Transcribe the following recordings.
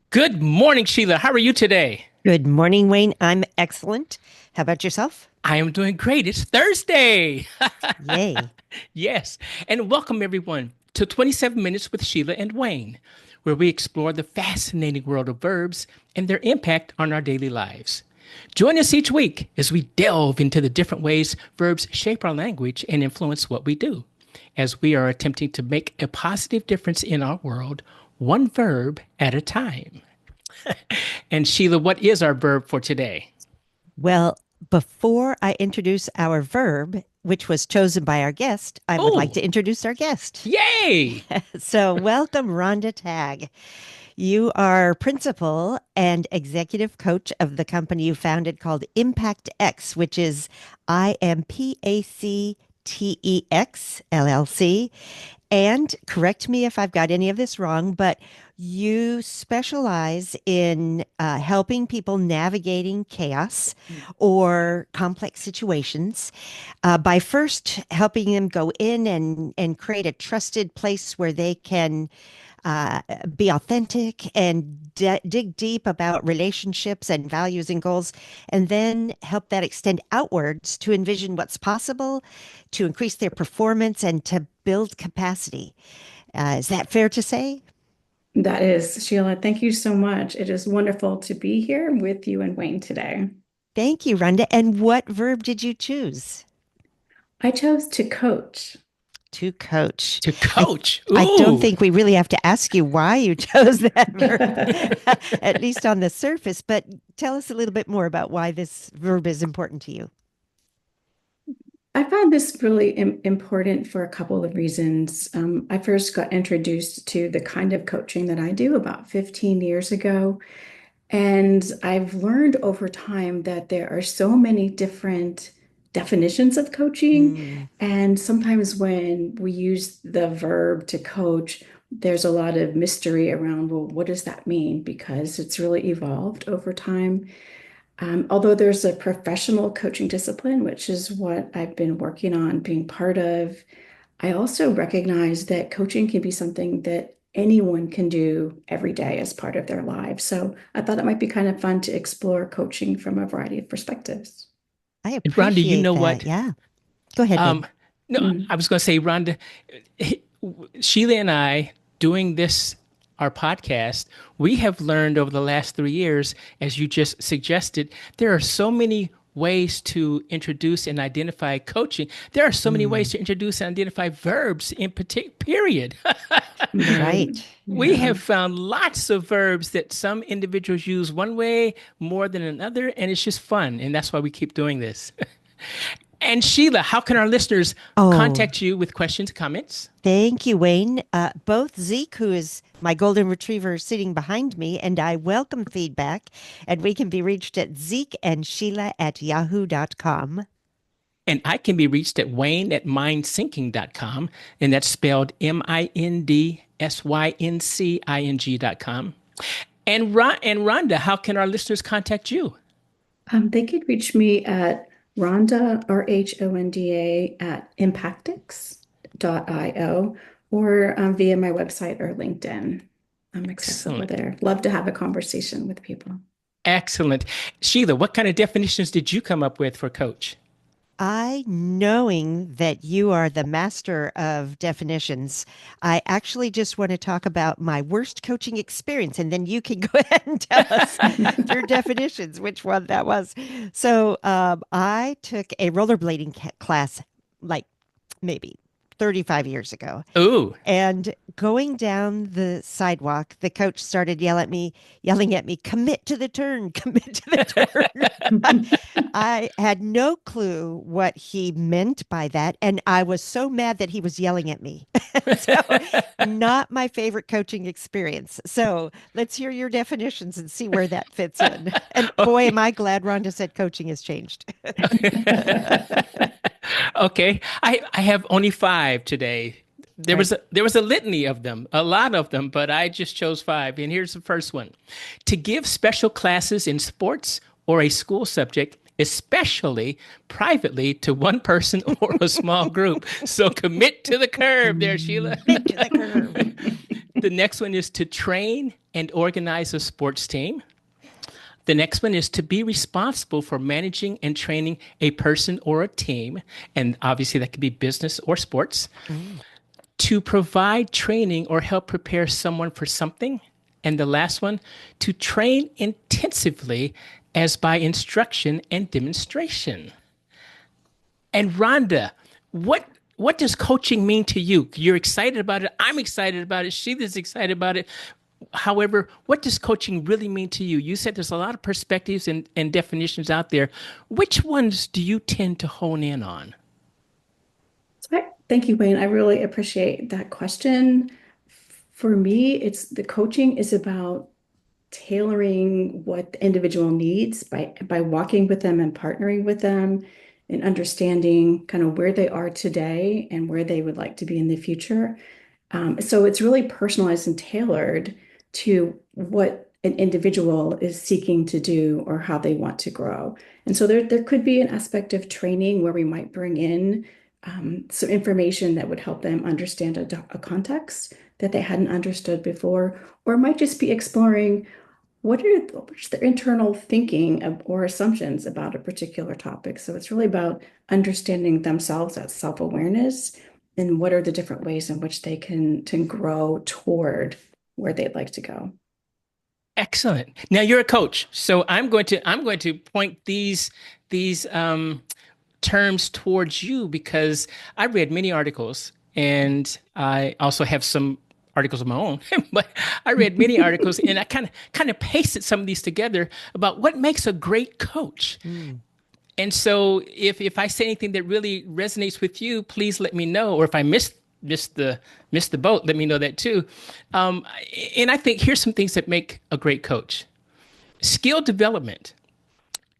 Good morning, Sheila. How are you today? Good morning, Wayne. I'm excellent. How about yourself? I am doing great. It's Thursday. Yay. Yes. And welcome everyone to 27 Minutes with Sheila and Wayne, where we explore the fascinating world of verbs and their impact on our daily lives. Join us each week as we delve into the different ways verbs shape our language and influence what we do, as we are attempting to make a positive difference in our world, one verb at a time. And Sheila, what is our verb for today? Well, before I introduce our verb, which was chosen by our guest, I would like Oh, to introduce our guest. yay! So, welcome, Rhonda Tagg. You are principal and executive coach of the company you founded called Impact X, which is IMPACTEX LLC. And correct me if I've got any of this wrong, but you specialize in helping people navigating chaos or complex situations by first helping them go in and create a trusted place where they can be authentic and dig deep about relationships and values and goals, and then help that extend outwards to envision what's possible, to increase their performance, and to build capacity. Is that fair to say? That is, Sheila, thank you so much. It is wonderful to be here with you and Wayne today. Thank you, Rhonda. And what verb did you choose? I chose to coach. To coach. To I coach. I don't Ooh. think we really have to ask you why you chose that verb, at least on the surface, but tell us a little bit more about why this verb is important to you. I found this really important for a couple of reasons. I first got introduced to the kind of coaching that I do about 15 years ago. And I've learned over time that there are so many different definitions of coaching. Mm, And sometimes when we use the verb to coach, there's a lot of mystery around, well, what does that mean? Because it's really evolved over time. Although there's a professional coaching discipline, which is what I've been working on being part of, I also recognize that coaching can be something that anyone can do every day as part of their lives. So I thought it might be kind of fun to explore coaching from a variety of perspectives. I And Rhonda, you appreciate know that. what? Yeah. Go ahead, Wayne. Um, no, Mm. I was going to say, Rhonda, Sheila and I doing this, our podcast, we have learned over the last 3 years, as you just suggested, there are so many ways to introduce and identify coaching. There are so many ways Mm, to introduce and identify verbs in particular, period. Right. right. We Yeah. have found lots of verbs that some individuals use one way more than another, and it's just fun. And that's why we keep doing this. And Sheila, how can our listeners Oh, contact you with questions, comments? thank you, Wayne. Both Zeke, who is my golden retriever sitting behind me, and I welcome feedback, and we can be reached at zekeandsheila@yahoo.com. And I can be reached at wayne@mindsyncing.com, and that's spelled MINDSYNCING.com. And Rhonda, how can our listeners contact you? They could reach me at Rhonda, RHONDA, at impactix.io or via my website or LinkedIn. I'm accessible Excellent. there. Love to have a conversation with people. Excellent. Sheila, what kind of definitions did you come up with for coach? Knowing that you are the master of definitions, I actually just want to talk about my worst coaching experience, and then you can go ahead and tell us through definitions which one that was. So, I took a rollerblading class like maybe 35 years ago. Ooh. And going down the sidewalk, the coach started yelling at me, commit to the turn, commit to the turn. I had no clue what he meant by that. And I was so mad that he was yelling at me. So, not my favorite coaching experience. So, let's hear your definitions and see where that fits in. And boy, am Okay. I glad Rhonda said coaching has changed. Okay. I have only five today. All There right. was a litany of them, a lot of them, but I just chose five. And here's the first one. To give special classes in sports or a school subject, especially privately to one person or a small group. So commit to the curve there, Sheila. Commit to the curve. The next one is to train and organize a sports team. The next one is to be responsible for managing and training a person or a team. And obviously, that could be business or sports. Mm. To provide training or help prepare someone for something. And the last one, to train intensively as by instruction and demonstration. And Rhonda, what does coaching mean to you? You're excited about it. I'm excited about it. Sheila's excited about it. However, what does coaching really mean to you? You said there's a lot of perspectives and definitions out there. Which ones do you tend to hone in on? Thank you, Wayne. I really appreciate that question. For me, it's the coaching is about tailoring what the individual needs by walking with them and partnering with them and understanding kind of where they are today and where they would like to be in the future. So it's really personalized and tailored to what an individual is seeking to do or how they want to grow. And so there could be an aspect of training where we might bring in some information that would help them understand a context that they hadn't understood before, or it might just be exploring what's their internal thinking or assumptions about a particular topic. So it's really about understanding themselves as self-awareness and what are the different ways in which they can grow toward where they'd like to go. Excellent. Now you're a coach, so I'm going to point these terms towards you because I read many articles and I also have some articles of my own, but I read many articles and I kind of pasted some of these together about what makes a great coach. Mm. And so if I say anything that really resonates with you, please let me know. Or if I missed the boat, let me know that too. Um, and I think here's some things that make a great coach: skill development.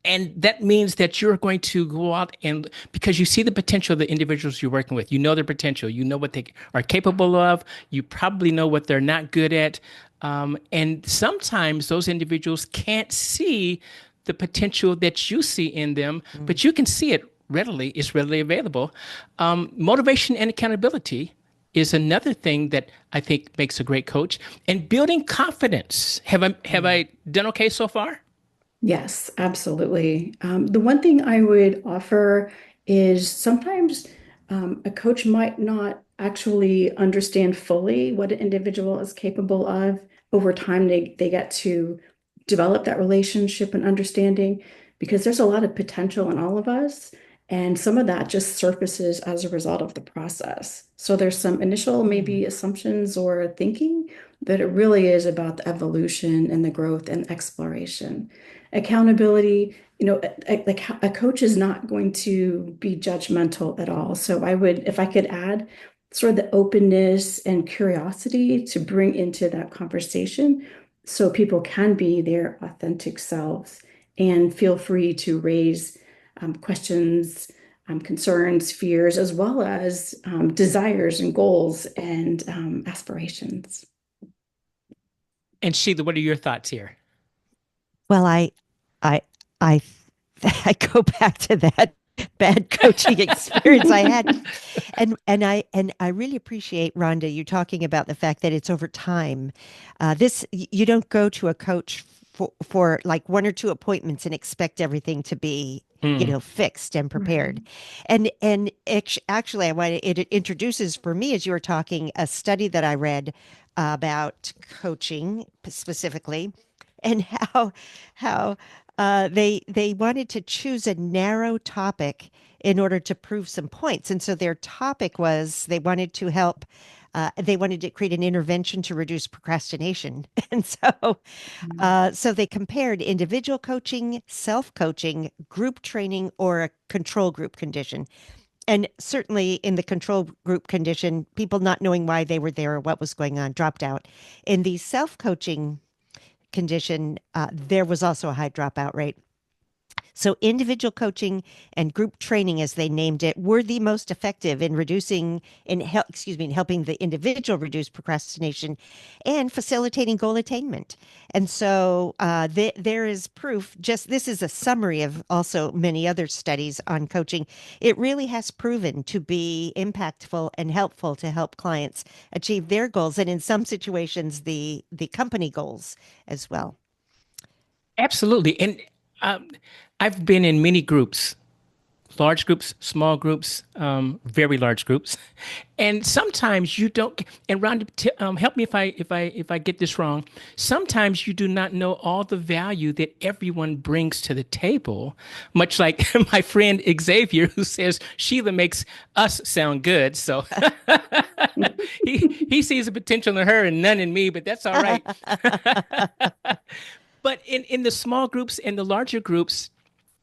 And that means that you're going to go out and because you see the potential of the individuals you're working with, you know their potential, you know what they are capable of, you probably know what they're not good at. And sometimes those individuals can't see the potential that you see in them, Mm. but you can see it readily, it's readily available. Motivation and accountability is another thing that I think makes a great coach, and building confidence. Have I done okay so far? Yes, absolutely. The one thing I would offer is sometimes a coach might not actually understand fully what an individual is capable of. Over time, they get to develop that relationship and understanding because there's a lot of potential in all of us. And some of that just surfaces as a result of the process. So there's some initial Mm. maybe assumptions or thinking, but it really is about the evolution and the growth and exploration. Accountability, a coach is not going to be judgmental at all. So I would, if I could add sort of the openness and curiosity to bring into that conversation so people can be their authentic selves and feel free to raise questions, concerns, fears, as well as desires and goals and aspirations. And Sheila, what are your thoughts here? Well, I, I, I go back to that bad coaching experience I had, and I really appreciate Rhonda you talking about the fact that it's over time. You don't go to a coach for like one or two appointments and expect everything to be Mm. fixed and prepared. Right. Actually, I want it introduces for me as you were talking a study that I read about coaching specifically and how they wanted to choose a narrow topic in order to prove some points. And so their topic was they wanted to create an intervention to reduce procrastination. And so they compared individual coaching, self-coaching, group training, or a control group condition. And certainly in the control group condition, people not knowing why they were there or what was going on dropped out. In the self-coaching condition, there was also a high dropout rate. So individual coaching and group training, as they named it, were the most effective in in helping the individual reduce procrastination and facilitating goal attainment. And so there is proof. Just this is a summary of also many other studies on coaching. It really has proven to be impactful and helpful to help clients achieve their goals, and in some situations, the company goals as well. Absolutely. And um, I've been in many groups, large groups, small groups, very large groups, and sometimes you don't. And Rhonda, help me if I get this wrong. Sometimes you do not know all the value that everyone brings to the table. Much like my friend Xavier, who says Sheila makes us sound good, so he sees a potential in her and none in me, but that's all right. But in the small groups and the larger groups,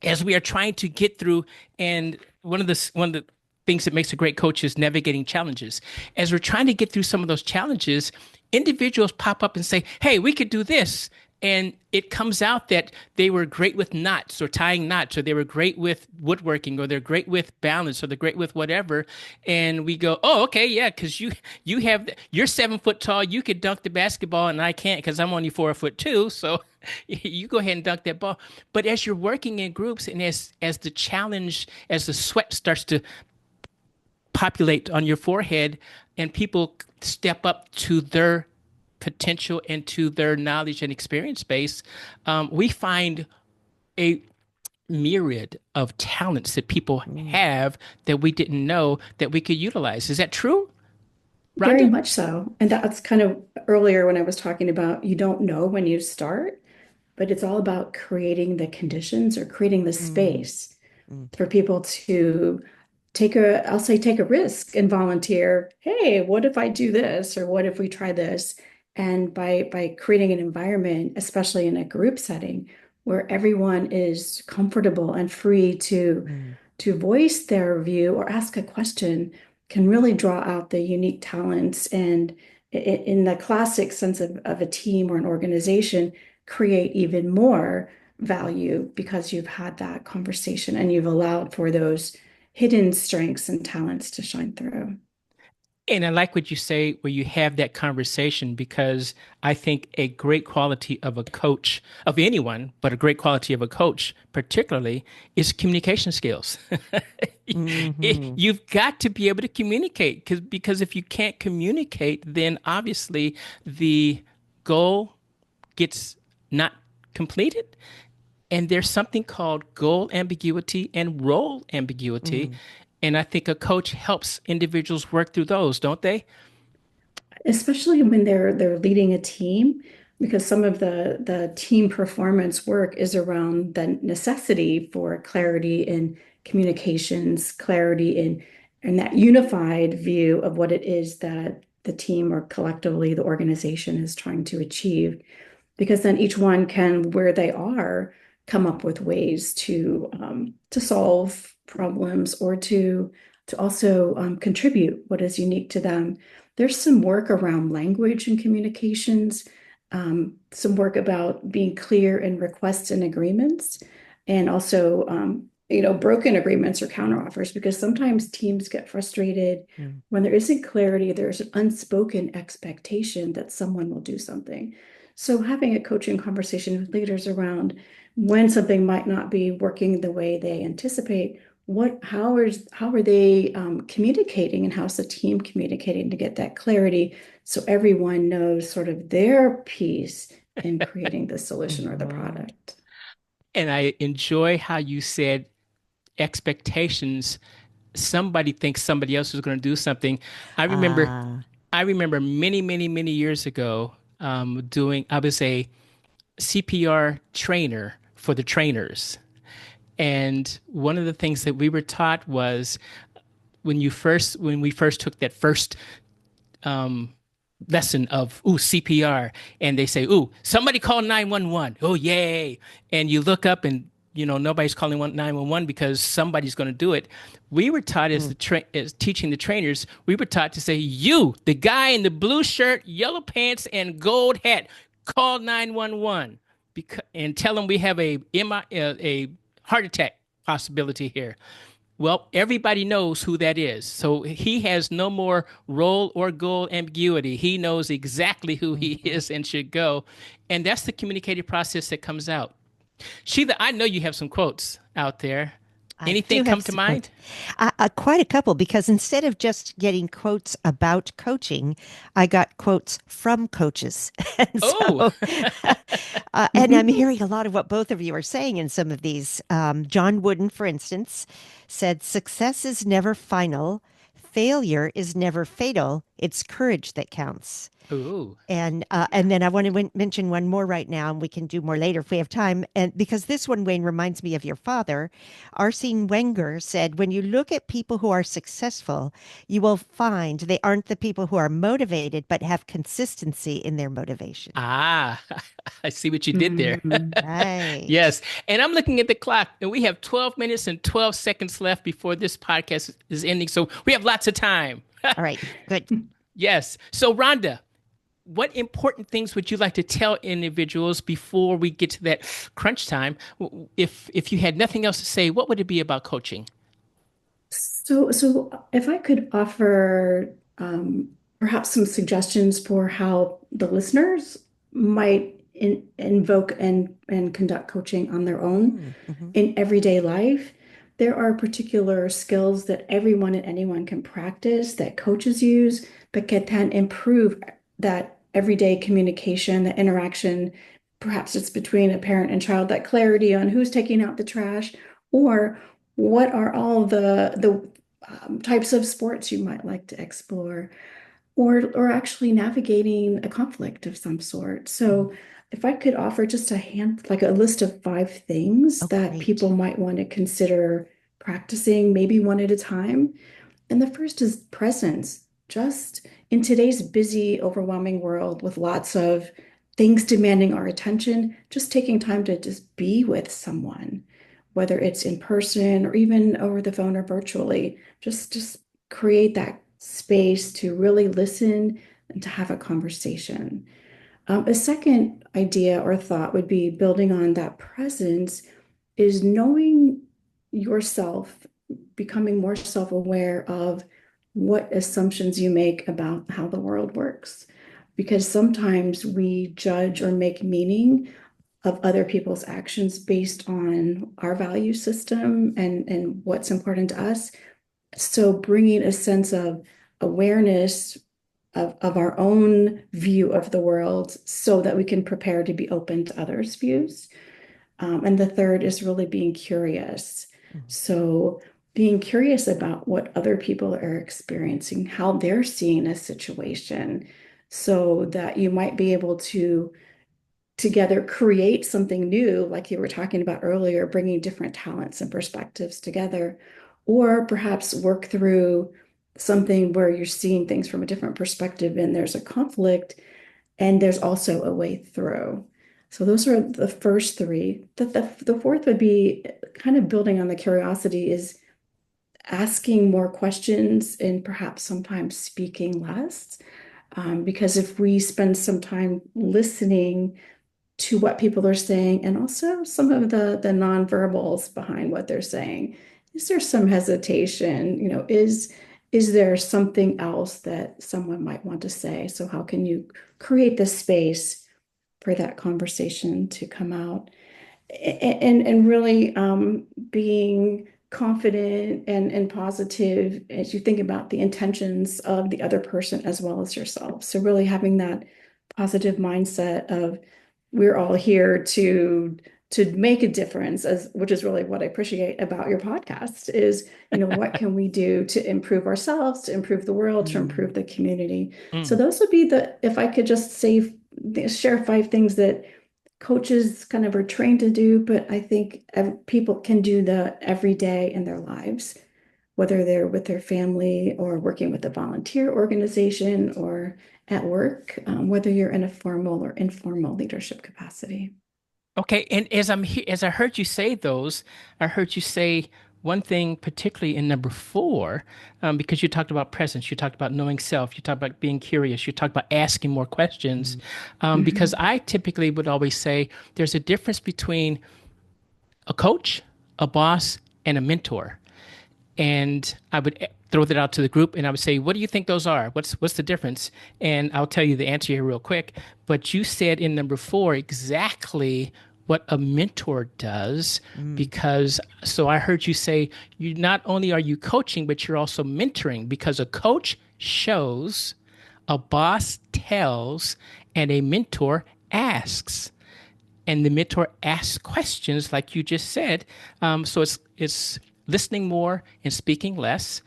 as we are trying to get through, and one of the things that makes a great coach is navigating challenges. As we're trying to get through some of those challenges, individuals pop up and say, "Hey, we could do this." And it comes out that they were great with knots or tying knots, or they were great with woodworking, or they're great with balance, or they're great with whatever. And we go, "Oh, okay, yeah, because you're 7 foot tall, you could dunk the basketball, and I can't because I'm only 4 foot two. So you go ahead and dunk that ball." But as you're working in groups, and as the challenge, as the sweat starts to populate on your forehead, and people step up to their potential and to their knowledge and experience base, we find a myriad of talents that people have that we didn't know that we could utilize. Is that true, Very Rhonda? much so. And that's kind of earlier when I was talking about you don't know when you start, but it's all about creating the conditions or creating the Mm, space mm, for people to I'll say take a risk and volunteer. Hey, what if I do this? Or what if we try this? And by creating an environment, especially in a group setting, where everyone is comfortable and free mm, to voice their view or ask a question, can really draw out the unique talents and in the classic sense of a team or an organization, create even more value because you've had that conversation and you've allowed for those hidden strengths and talents to shine through. And I like what you say where you have that conversation, because I think a great quality of a coach, of anyone, but a great quality of a coach particularly, is communication skills. mhm, You've got to be able to communicate, because if you can't communicate, then obviously the goal gets not completed. And there's something called goal ambiguity and role ambiguity. mm, And I think a coach helps individuals work through those, don't they? Especially when they're leading a team, because some of the team performance work is around the necessity for clarity in communications, clarity in that unified view of what it is that the team or collectively the organization is trying to achieve, because then each one can, where they are, come up with ways to solve problems or to also contribute what is unique to them. There's some work around language and communications, some work about being clear in requests and agreements, and also broken agreements or counteroffers, because sometimes teams get frustrated mm. when there isn't clarity. There's an unspoken expectation that someone will do something. So having a coaching conversation with leaders around when something might not be working the way they anticipate, how are they communicating, and how's the team communicating to get that clarity so everyone knows sort of their piece in creating the solution or the Mhm. product. And I enjoy how you said expectations. Somebody thinks somebody else is going to do something. I remember, Ah, I remember many, many, many years ago, I was a CPR trainer for the trainers. And one of the things that we were taught was, when we first took that first lesson of CPR, and they say, "Ooh, somebody call 911." Oh, yay. And you look up, and nobody's calling 911 because somebody's going to do it. We were taught, mm, as teaching the trainers, we were taught to say, "You, the guy in the blue shirt, yellow pants, and gold hat, call 911, because and tell them we have a heart attack possibility here. Well, everybody knows who that is. So he has no more role or goal ambiguity. He knows exactly who he Mhm. is and should go. And that's the communicative process that comes out. Sheila, I know you have some quotes out there. I Anything do have come to some quotes. mind? Quite a couple, because instead of just getting quotes about coaching, I got quotes from coaches. And Oh, so, and I'm Mhm. hearing a lot of what both of you are saying in some of these. John Wooden, for instance, said, "Success is never final. Failure is never fatal. It's courage that counts." ooh. And then I want to mention one more right now, and we can do more later if we have time. And because this one, Wayne, reminds me of your father, Arsene Wenger said, "When you look at people who are successful, you will find they aren't the people who are motivated, but have consistency in their motivation." Ah, I see what you did there. Mm. Right. Yes. And I'm looking at the clock, and we have 12 minutes and 12 seconds left before this podcast is ending. So we have lots of time. All right. Good. Yes. So, Rhonda, what important things would you like to tell individuals before we get to that crunch time? If you had nothing else to say, what would it be about coaching? So if I could offer perhaps some suggestions for how the listeners might invoke and conduct coaching on their own Mm-hmm. in everyday life, there are particular skills that everyone and anyone can practice that coaches use that can then improve that everyday communication, that interaction. Perhaps it's between a parent and child, that clarity on who's taking out the trash, or what are all the types of sports you might like to explore, or actually navigating a conflict of some sort. So if I could offer just like a list of 5 things Oh, that great. people might want to consider practicing, maybe one at a time. And the first is presence. Just in today's busy, overwhelming world with lots of things demanding our attention, just taking time to just be with someone, whether it's in person or even over the phone or virtually, just create that space to really listen and to have a conversation. A second idea or thought would be building on that presence is knowing yourself, becoming more self-aware of what assumptions you make about how the world works. Because sometimes we judge or make meaning of other people's actions based on our value system and what's important to us. So bringing a sense of awareness of our own view of the world so that we can prepare to be open to others' views. And the third is really being curious. Mhm. So being curious about what other people are experiencing, how they're seeing a situation, so that you might be able to together create something new, like you were talking about earlier, bringing different talents and perspectives together, or perhaps work through something where you're seeing things from a different perspective and there's a conflict and there's also a way through. So those are the first three. The fourth would be kind of building on the curiosity, is asking more questions and perhaps sometimes speaking less. Because if we spend some time listening to what people are saying and also some of the nonverbals behind what they're saying, is there some hesitation? Is there something else that someone might want to say? So how can you create the space for that conversation to come out? And really being confident and positive as you think about the intentions of the other person as well as yourself. So really having that positive mindset of we're all here to make a difference, as which is really what I appreciate about your podcast is, what can we do to improve ourselves, to improve the world, to Mm. improve the community. So Mm. those would be if I could just say, share 5 things that coaches kind of are trained to do, but I think people can do the every day in their lives, whether they're with their family or working with a volunteer organization or at work, whether you're in a formal or informal leadership capacity. Okay, and as I heard you say those, I heard you say one thing particularly in number four, because you talked about presence, you talked about knowing self, you talked about being curious, you talked about asking more questions. Because Mhm. I typically would always say there's a difference between a coach a boss, and a mentor. And I would throw that out to the group and I would say, what do you think those are? What's the difference? And I'll tell you the answer here real quick. But you said in number four exactly what a mentor does, Mm. because so I heard you say you not only are you coaching, but you're also mentoring, because a coach shows, a boss tells, and a mentor asks, and the mentor asks questions like you just said. So it's listening more and speaking less.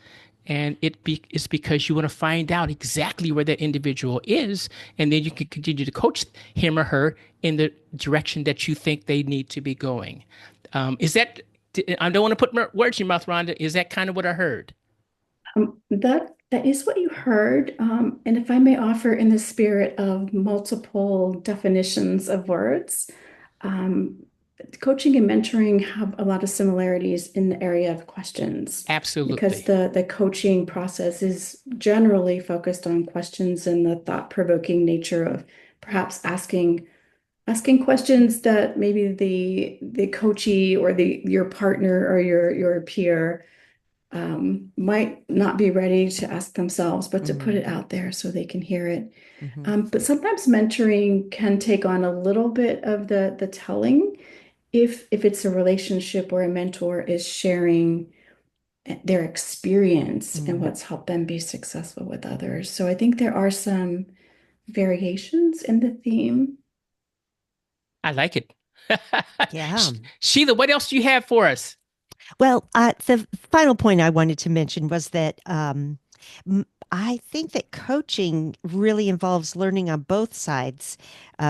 And it's because you want to find out exactly where that individual is, and then you can continue to coach him or her in the direction that you think they need to be going. Is that? I don't want to put words in your mouth, Rhonda. Is that kind of what I heard? That is what you heard. And if I may offer in the spirit of multiple definitions of words, um, coaching and mentoring have a lot of similarities in the area of questions because Absolutely. the coaching process is generally focused on questions and the thought-provoking nature of perhaps asking questions that maybe the coachee or the your partner or your peer might not be ready to ask themselves, but to put Mm. it out there so they can hear it. Hmm. But sometimes mentoring can take on a little bit of the telling if it's a relationship where a mentor is sharing their experience and Mm. what's helped them be successful with others. So I think there are some variations in the theme. I like it. Yeah. Sheila, what else do you have for us? Well, the final point I wanted to mention was that I think that coaching really involves learning on both sides.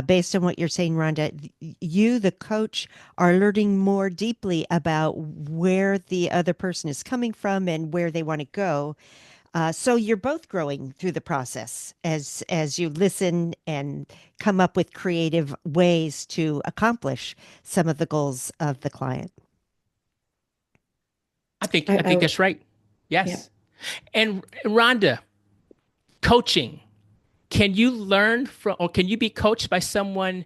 Based on what you're saying, Rhonda, you, the coach, are learning more deeply about where the other person is coming from and where they want to go. So you're both growing through the process as you listen and come up with creative ways to accomplish some of the goals of the client. I think I that's right. yeah, Yes. And Rhonda, coaching. Can you learn from, or can you be coached by someone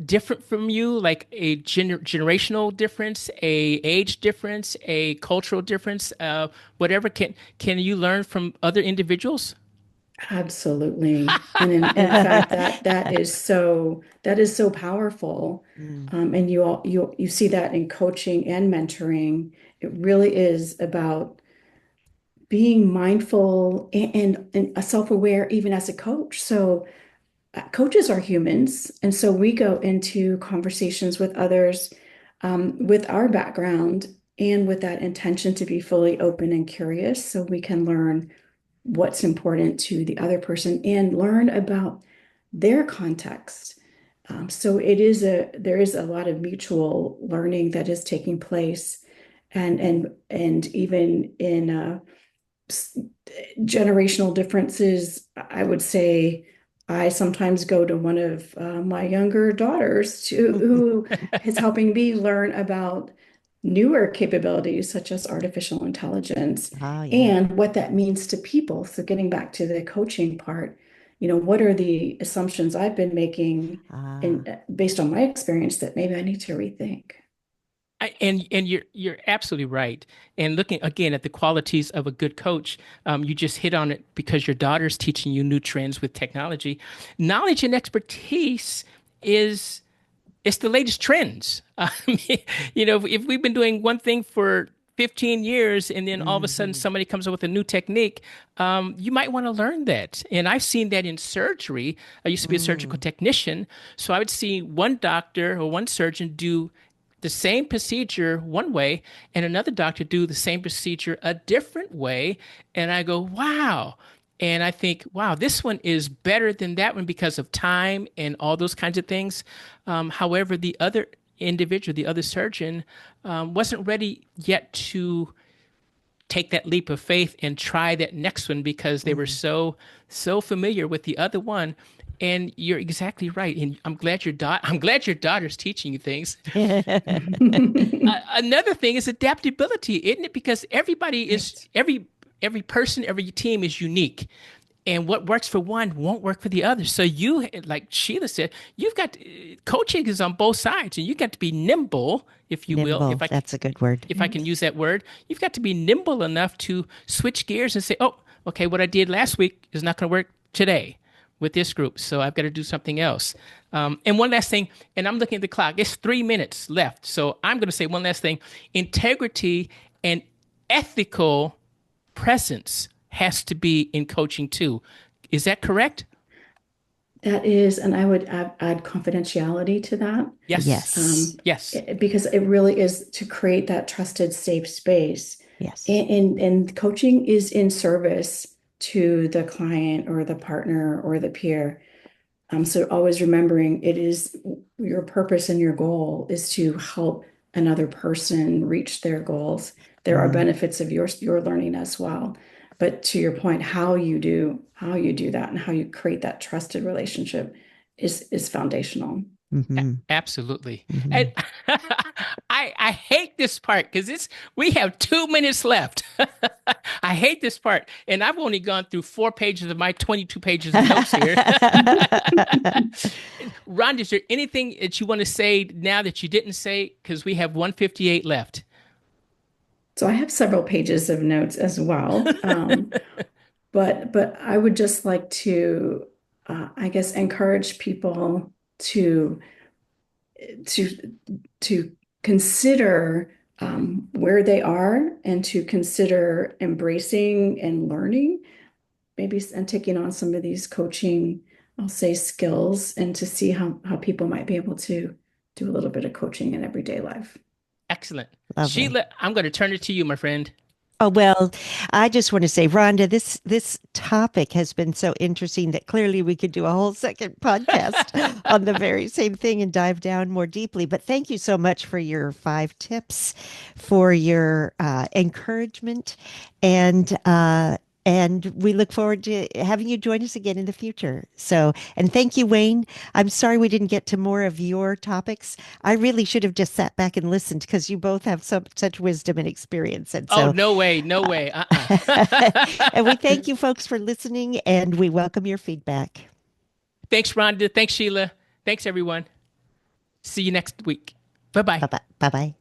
different from you, like a generational difference, a age difference, a cultural difference, whatever? Can you learn from other individuals? absolutely. And in fact, that is so powerful. Mm. And you see that in coaching and mentoring. It really is about being mindful and self-aware even as a coach. So coaches are humans, and so we go into conversations with others with our background and with that intention to be fully open and curious so we can learn what's important to the other person and learn about their context. So there is a lot of mutual learning that is taking place, and even in generational differences, I would say I sometimes go to one of my younger daughters who is helping me learn about newer capabilities such as artificial intelligence Oh, yeah. and what that means to people. So getting back to the coaching part, what are the assumptions I've been making Ah. and based on my experience that maybe I need to rethink. And you're absolutely right. And looking again at the qualities of a good coach, you just hit on it because your daughter's teaching you new trends with technology. Knowledge and expertise is it's the latest trends. I mean, if we've been doing one thing for 15 years and then all of a sudden Hmm. somebody comes up with a new technique, you might want to learn that. And I've seen that in surgery. I used to be a surgical Mm. technician. So I would see one doctor or one surgeon do the same procedure one way and another doctor do the same procedure a different way. And I go, wow. And I think, wow, this one is better than that one because of time and all those kinds of things. However, the other individual, the other surgeon, wasn't ready yet to take that leap of faith and try that next one because they were Mm. so familiar with the other one. And you're exactly right. And I'm glad your daughter's teaching you things. Another thing is adaptability, isn't it? Because everybody is Right. every person, every team is unique. And what works for one won't work for the other. So you, like Sheila said, you've got coaching is on both sides, and you got to be nimble, if you will, Nimble. That's a good word. if I can use that word. You've got to be nimble enough to switch gears and say, oh, okay, what I did last week is not going to work today with this group. So I've got to do something else. And one last thing, and I'm looking at the clock. It's 3 minutes left. So I'm going to say one last thing. Integrity and ethical presence has to be in coaching too. Is that correct? That is, and I would add confidentiality to that. Yes. Yes. Yes. Because it really is to create that trusted, safe space. Yes. And coaching is in service to the client or the partner or the peer. So always remembering it is your purpose and your goal is to help another person reach their goals. There are benefits of your learning as well. But to your point, how you do that and how you create that trusted relationship is foundational. Mm-hmm. Absolutely. Mm-hmm. And I hate this part because we have 2 minutes left. I hate this part. And I've only gone through 4 pages of my 22 pages of notes here. Rhonda, is there anything that you want to say now that you didn't say? Because we have 158 left. So I have several pages of notes as well. But I would just like to, I guess, encourage people to to consider where they are and to consider embracing and learning, maybe and taking on some of these coaching, I'll say, skills, and to see how people might be able to do a little bit of coaching in everyday life. Excellent. Lovely. Sheila, I'm going to turn it to you, my friend. Oh, well, I just want to say, Rhonda, this topic has been so interesting that clearly we could do a whole second podcast on the very same thing and dive down more deeply. But thank you so much for your 5 tips, for your encouragement, and and we look forward to having you join us again in the future. So, and thank you, Wayne. I'm sorry we didn't get to more of your topics. I really should have just sat back and listened because you both have such wisdom and experience. And Oh, so, no way. No way. Uh-uh. and we thank you folks for listening and we welcome your feedback. Thanks, Rhonda. Thanks, Sheila. Thanks, everyone. See you next week. Bye bye. Bye bye. Bye bye.